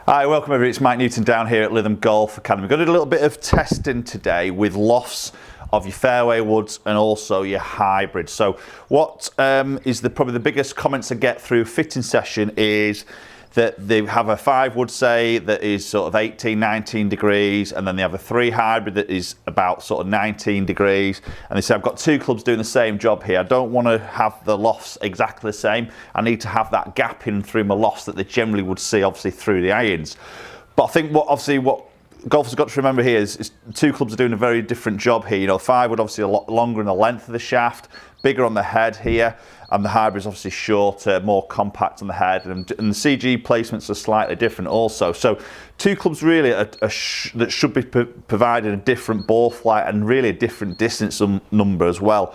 Hi, welcome everybody. It's Mike Newton down here at Lytham Golf Academy. We're going to do a little bit of testing today with lofts of your fairway woods and also your hybrids. So what is probably the biggest comments I get through fitting session is that they have a 5 wood, say, that is sort of 18, 19 degrees, and then they have a 3 hybrid that is about sort of 19 degrees. And they say, I've got 2 clubs doing the same job here. I don't want to have the lofts exactly the same. I need to have that gap in through my lofts that they generally would see, obviously, through the irons. But I think what golfers have got to remember here is 2 clubs are doing a very different job here. You know, 5 wood obviously a lot longer in the length of the shaft, bigger on the head here, and the hybrid is obviously shorter, more compact on the head, and the CG placements are slightly different also. So 2 clubs really that should be providing a different ball flight and really a different distance number as well,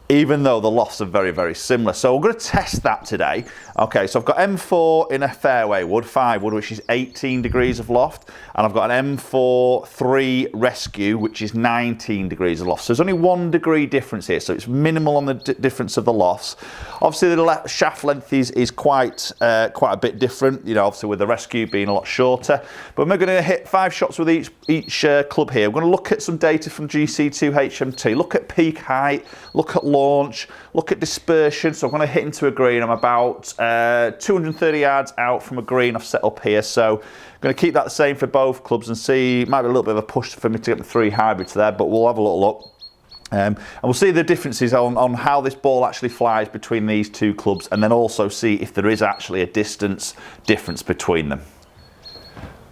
even though the lofts are very, very similar. So we're going to test that today. Okay, so I've got M4 in a fairway wood, 5 wood, which is 18 degrees of loft, and I've got an M4 3 rescue, which is 19 degrees of loft. So there's only 1 degree difference here, so it's minimal on the difference of the lofts. Obviously the shaft length is quite a bit different, you know, obviously with the rescue being a lot shorter. But we're going to hit 5 shots with each club here. We're going to look at some data from GC2 HMT, look at peak height, look at launch, look at dispersion. So I'm going to hit into a green. I'm about 230 yards out from a green I've set up here. So I'm going to keep that the same for both clubs and see, it might be a little bit of a push for me to get the 3 hybrids there, but we'll have a little look. And we'll see the differences on how this ball actually flies between these 2 clubs, and then also see if there is actually a distance difference between them.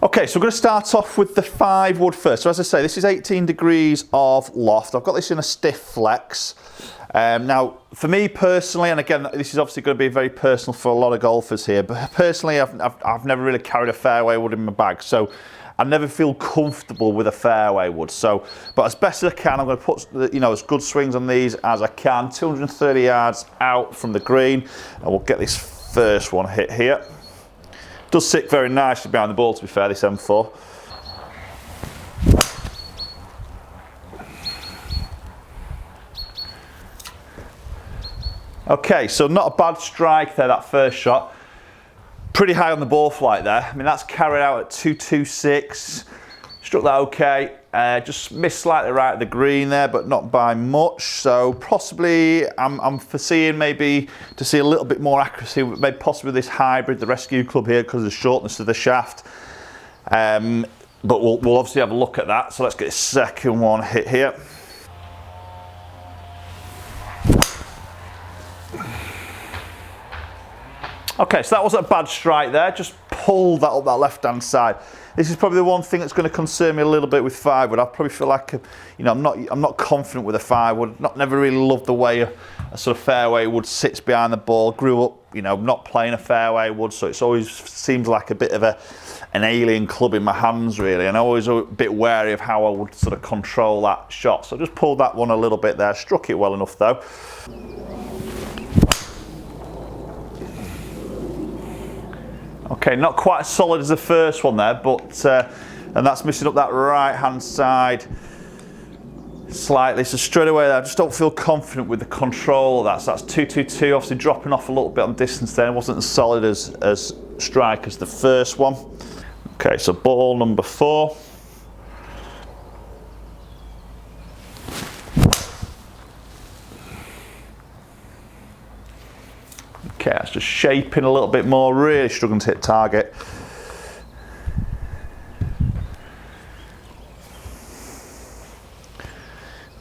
Okay, so we're going to start off with the 5 wood first. So as I say, this is 18 degrees of loft. I've got this in a stiff flex. Now, for me personally, and again, this is obviously going to be very personal for a lot of golfers here, but personally, I've never really carried a fairway wood in my bag, so I never feel comfortable with a fairway wood. So, but as best as I can, I'm going to put, you know, as good swings on these as I can, 230 yards out from the green, and we'll get this first one hit here. Does sit very nicely behind the ball, to be fair, this M4. Okay, so not a bad strike there, that first shot. Pretty high on the ball flight there. I mean, that's carried out at 226. Struck that okay. Just missed slightly right at the green there, but not by much. So possibly, I'm foreseeing maybe to see a little bit more accuracy, maybe possibly this hybrid, the rescue club here, because of the shortness of the shaft. But we'll obviously have a look at that. So let's get a second one hit here. Okay, so that wasn't a bad strike there, just pulled that up that left-hand side. This is probably the one thing that's going to concern me a little bit with 5 wood. I probably feel like, you know, I'm not confident with a 5 wood. Never really loved the way a sort of fairway wood sits behind the ball. Grew up, you know, not playing a fairway wood, so it's always seems like a bit of an alien club in my hands, really. And I'm always a bit wary of how I would sort of control that shot. So I just pulled that one a little bit there. Struck it well enough though. Okay, not quite as solid as the first one there, but and that's missing up that right hand side slightly. So straight away there, I just don't feel confident with the control of that. So that's 222, obviously dropping off a little bit on distance there. It wasn't as solid as strike as the first one. Okay, so ball number 4. Okay, that's just shaping a little bit more, really struggling to hit target.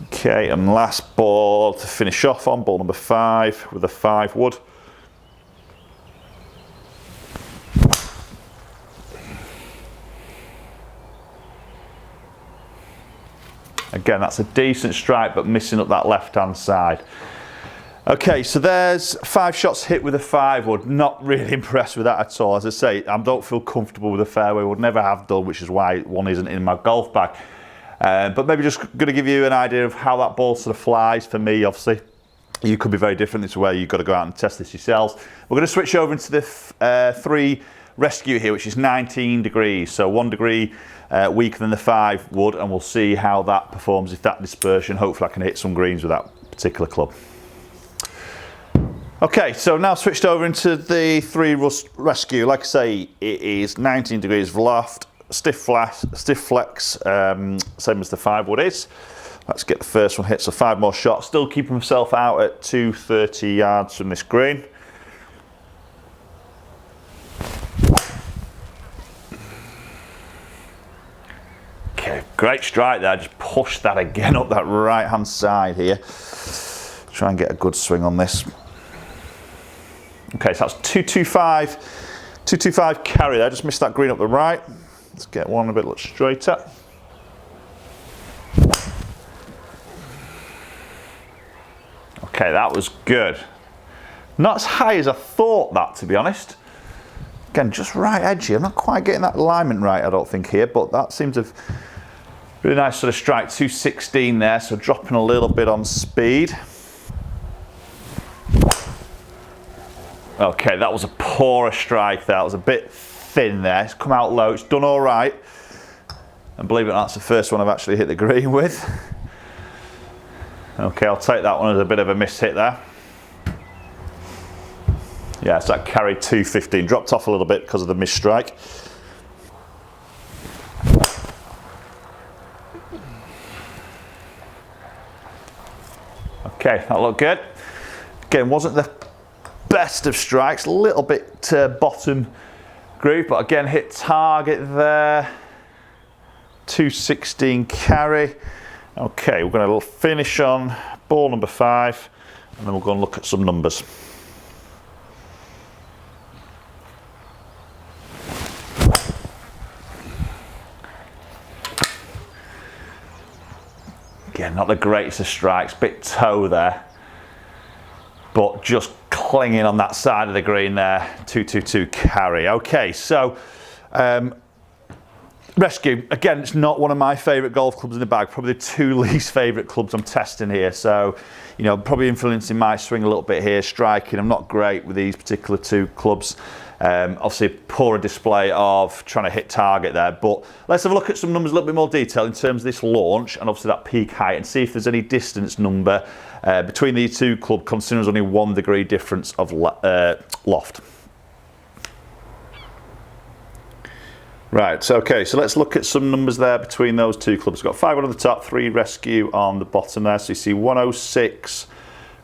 Okay, and last ball to finish off on, ball number 5 with a 5 wood. Again, that's a decent strike, but missing up that left-hand side. Okay, so there's 5 shots hit with a 5 wood. Not really impressed with that at all. As I say, I don't feel comfortable with a fairway wood. Never have done, which is why one isn't in my golf bag. But maybe just going to give you an idea of how that ball sort of flies for me, obviously. You could be very different. It's where you've got to go out and test this yourselves. We're going to switch over into the 3 rescue here, which is 19 degrees. So 1 degree weaker than the 5 wood, and we'll see how that performs with that dispersion. Hopefully I can hit some greens with that particular club. Okay, so now switched over into the 3 rescue. Like I say, it is 19 degrees of loft, stiff flex, same as the 5 wood is. Let's get the first one hit, so 5 more shots. Still keeping myself out at 230 yards from this green. Okay, great strike there. Just push that again up that right hand side here. Try and get a good swing on this. Okay, so that's 225 carry there. Just missed that green up the right. Let's get one a bit straighter. Okay, that was good. Not as high as I thought that, to be honest. Again, just right edgy. I'm not quite getting that alignment right, I don't think, here, but that seems a really nice sort of strike. 216 there, so dropping a little bit on speed. Okay, that was a poorer strike there. It was a bit thin there. It's come out low. It's done all right. And believe it or not, that's the first one I've actually hit the green with. Okay, I'll take that one as a bit of a miss hit there. Yeah, so that carried 215. Dropped off a little bit because of the miss strike. Okay, that looked good. Again, wasn't the best of strikes, a little bit bottom groove, but again hit target there. 216 carry. Okay, we're going to finish on ball number 5, and then we'll go and look at some numbers. Again, not the greatest of strikes, bit toe there, but just clinging on that side of the green there. 222 carry. Okay, so rescue, again, it's not one of my favourite golf clubs in the bag, probably the 2 least favourite clubs I'm testing here, so you know, probably influencing my swing a little bit here. Striking, I'm not great with these particular 2 clubs. Obviously poorer display of trying to hit target there, but let's have a look at some numbers a little bit more detail in terms of this launch and obviously that peak height, and see if there's any distance number between these 2 clubs, considering there's only 1 degree difference of loft. Right, so okay, so let's look at some numbers there between those 2 clubs. We've got 5 on the top, 3 rescue on the bottom there, so you see 106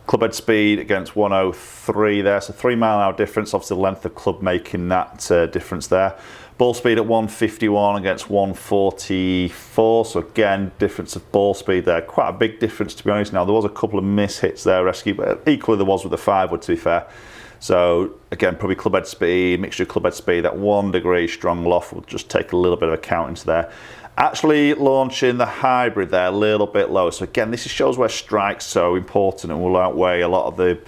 clubhead speed against 103 there, so 3 mile an hour difference. Obviously the length of club making that difference there. Ball speed at 151 against 144, so again difference of ball speed there, quite a big difference to be honest. Now there was a couple of miss hits there, rescue, but equally there was with the 5 wood, to be fair. So again, probably clubhead speed, mixture of clubhead speed, that 1 degree strong loft will just take a little bit of account into there. Actually launching the hybrid there a little bit lower. So again, this shows where strike's so important and will outweigh a lot of the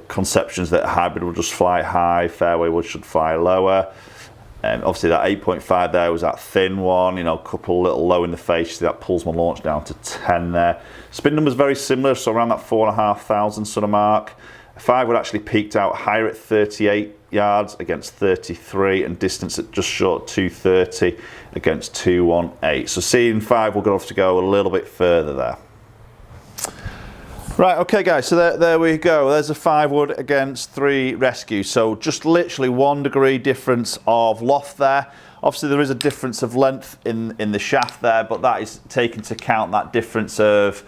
conceptions that hybrid will just fly high, fairway wood should fly lower. Obviously that 8.5 there was that thin one, you know, a couple little low in the face, so that pulls my launch down to 10 there. Spin number's very similar, so around that 4,500 sort of mark. 5 would actually peaked out higher at 38 yards against 33, and distance at just short 230 against 218. So seeing 5 will go off to go a little bit further there. Right, okay guys, so there we go. There's a 5 wood against 3 rescue. So just literally 1 degree difference of loft there. Obviously there is a difference of length in the shaft there, but that is taken into account that difference of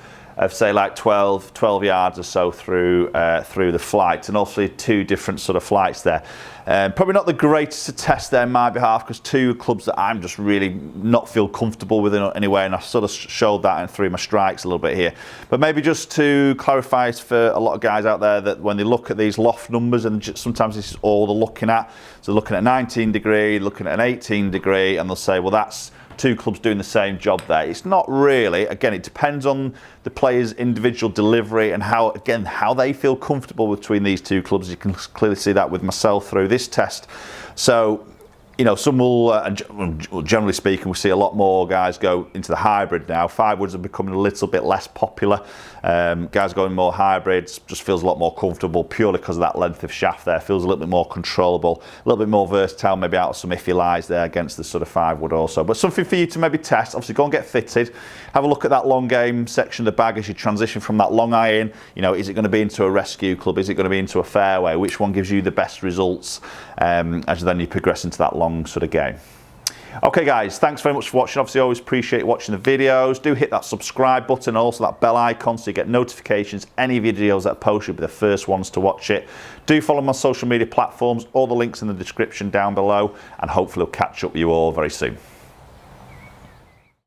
say like 12 yards or so through the flight, and obviously 2 different sort of flights there. Probably not the greatest to test there on my behalf, because 2 clubs that I'm just really not feel comfortable with in any way, and I've sort of showed that in 3 of my strikes a little bit here. But maybe just to clarify for a lot of guys out there that when they look at these loft numbers, and sometimes this is all they're looking at, so looking at 19 degree, looking at an 18 degree, and they'll say, well, that's 2 clubs doing the same job there. It's not really. Again, it depends on the player's individual delivery and how they feel comfortable between these 2 clubs. You can clearly see that with myself through this test. So, you know, some will, generally speaking, we see a lot more guys go into the hybrid now. 5 woods are becoming a little bit less popular. Guys going more hybrids, just feels a lot more comfortable purely because of that length of shaft there. Feels a little bit more controllable, a little bit more versatile, maybe out of some iffy lies there against the sort of 5 wood also. But something for you to maybe test. Obviously go and get fitted. Have a look at that long game section of the bag as you transition from that long iron. You know, is it going to be into a rescue club? Is it going to be into a fairway? Which one gives you the best results as then you progress into that long sort of game? Okay guys, thanks very much for watching. Obviously, I always appreciate watching the videos. Do hit that subscribe button, also that bell icon, so you get notifications. Any videos that I post, you'll be the first ones to watch it. Do follow my social media platforms, all the links in the description down below, and hopefully I'll catch up with you all very soon.